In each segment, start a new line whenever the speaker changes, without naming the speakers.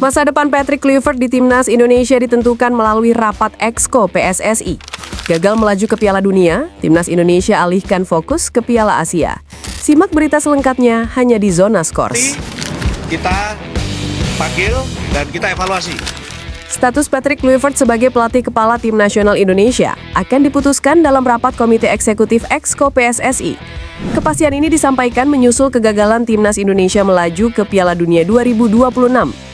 Masa depan Patrick Kluivert di Timnas Indonesia ditentukan melalui rapat Exco PSSI. Gagal melaju ke Piala Dunia, Timnas Indonesia alihkan fokus ke Piala Asia. Simak berita selengkapnya hanya di Zona Scores.
Kita panggil dan kita evaluasi.
Status Patrick Kluivert sebagai pelatih kepala Tim Nasional Indonesia akan diputuskan dalam rapat Komite Eksekutif Exco PSSI. Kepastian ini disampaikan menyusul kegagalan Timnas Indonesia melaju ke Piala Dunia 2026.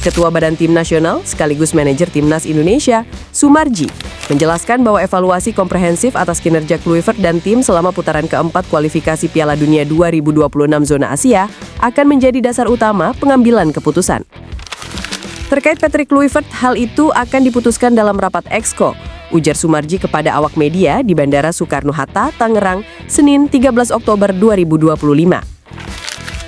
Ketua Badan Tim Nasional sekaligus manajer Timnas Indonesia, Sumarji, menjelaskan bahwa evaluasi komprehensif atas kinerja Kluivert dan tim selama putaran keempat kualifikasi Piala Dunia 2026 zona Asia akan menjadi dasar utama pengambilan keputusan. Terkait Patrick Kluivert, hal itu akan diputuskan dalam rapat Exco, ujar Sumarji kepada awak media di Bandara Soekarno-Hatta, Tangerang, Senin 13 Oktober 2025.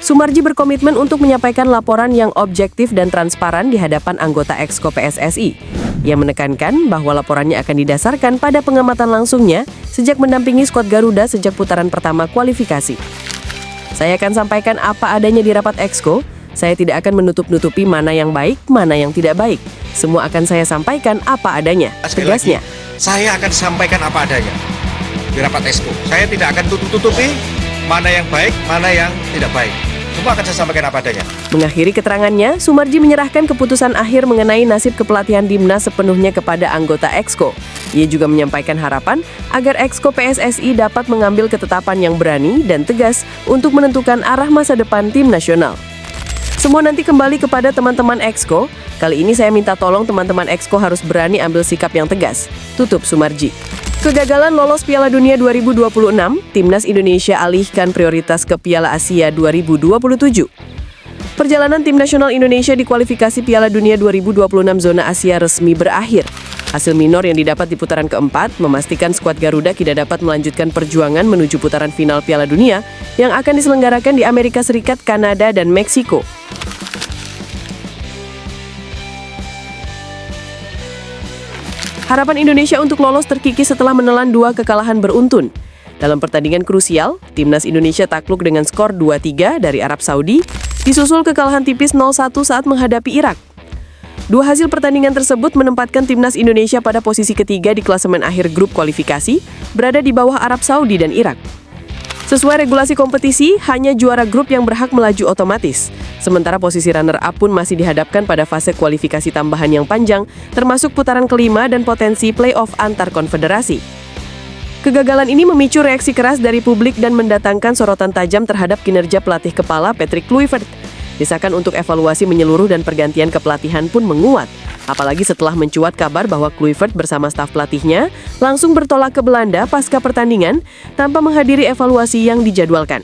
Sumarji berkomitmen untuk menyampaikan laporan yang objektif dan transparan di hadapan anggota Exco PSSI. Ia menekankan bahwa laporannya akan didasarkan pada pengamatan langsungnya sejak mendampingi skuad Garuda sejak putaran pertama kualifikasi. Saya akan sampaikan apa adanya di rapat Exco. Saya tidak akan menutup-nutupi mana yang baik, mana yang tidak baik. Semua akan saya sampaikan apa adanya, tegasnya.
Saya akan sampaikan apa adanya di rapat Exco. Saya tidak akan tutup-tutupi mana yang baik, mana yang tidak baik. Semua akan saya sampaikan apa adanya.
Mengakhiri keterangannya, Sumarji menyerahkan keputusan akhir mengenai nasib kepelatihan timnas sepenuhnya kepada anggota Exco. Ia juga menyampaikan harapan agar Exco PSSI dapat mengambil ketetapan yang berani dan tegas untuk menentukan arah masa depan tim nasional. Semua nanti kembali kepada teman-teman Exco. Kali ini saya minta tolong teman-teman Exco harus berani ambil sikap yang tegas. Tutup Sumarji. Kegagalan lolos Piala Dunia 2026, Timnas Indonesia alihkan prioritas ke Piala Asia 2027. Perjalanan Tim Nasional Indonesia di kualifikasi Piala Dunia 2026 zona Asia resmi berakhir. Hasil minor yang didapat di putaran keempat memastikan skuad Garuda tidak dapat melanjutkan perjuangan menuju putaran final Piala Dunia yang akan diselenggarakan di Amerika Serikat, Kanada, dan Meksiko. Harapan Indonesia untuk lolos terkikis setelah menelan 2 kekalahan beruntun. Dalam pertandingan krusial, Timnas Indonesia takluk dengan skor 2-3 dari Arab Saudi, disusul kekalahan tipis 0-1 saat menghadapi Irak. Dua hasil pertandingan tersebut menempatkan Timnas Indonesia pada posisi ketiga di klasemen akhir grup kualifikasi, berada di bawah Arab Saudi dan Irak. Sesuai regulasi kompetisi, hanya juara grup yang berhak melaju otomatis. Sementara posisi runner-up pun masih dihadapkan pada fase kualifikasi tambahan yang panjang, termasuk putaran kelima dan potensi play-off antar konfederasi. Kegagalan ini memicu reaksi keras dari publik dan mendatangkan sorotan tajam terhadap kinerja pelatih kepala Patrick Kluivert. Desakan untuk evaluasi menyeluruh dan pergantian kepelatihan pun menguat. Apalagi setelah mencuat kabar bahwa Kluivert bersama staf pelatihnya langsung bertolak ke Belanda pasca pertandingan tanpa menghadiri evaluasi yang dijadwalkan.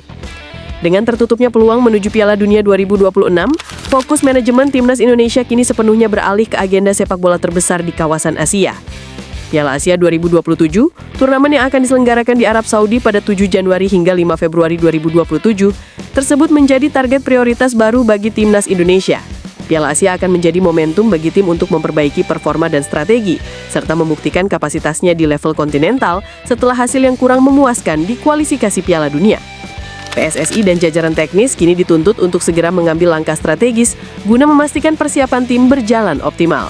Dengan tertutupnya peluang menuju Piala Dunia 2026, fokus manajemen Timnas Indonesia kini sepenuhnya beralih ke agenda sepak bola terbesar di kawasan Asia. Piala Asia 2027, turnamen yang akan diselenggarakan di Arab Saudi pada 7 Januari hingga 5 Februari 2027, tersebut menjadi target prioritas baru bagi Timnas Indonesia. Piala Asia akan menjadi momentum bagi tim untuk memperbaiki performa dan strategi, serta membuktikan kapasitasnya di level kontinental setelah hasil yang kurang memuaskan di kualifikasi Piala Dunia. PSSI dan jajaran teknis kini dituntut untuk segera mengambil langkah strategis guna memastikan persiapan tim berjalan optimal.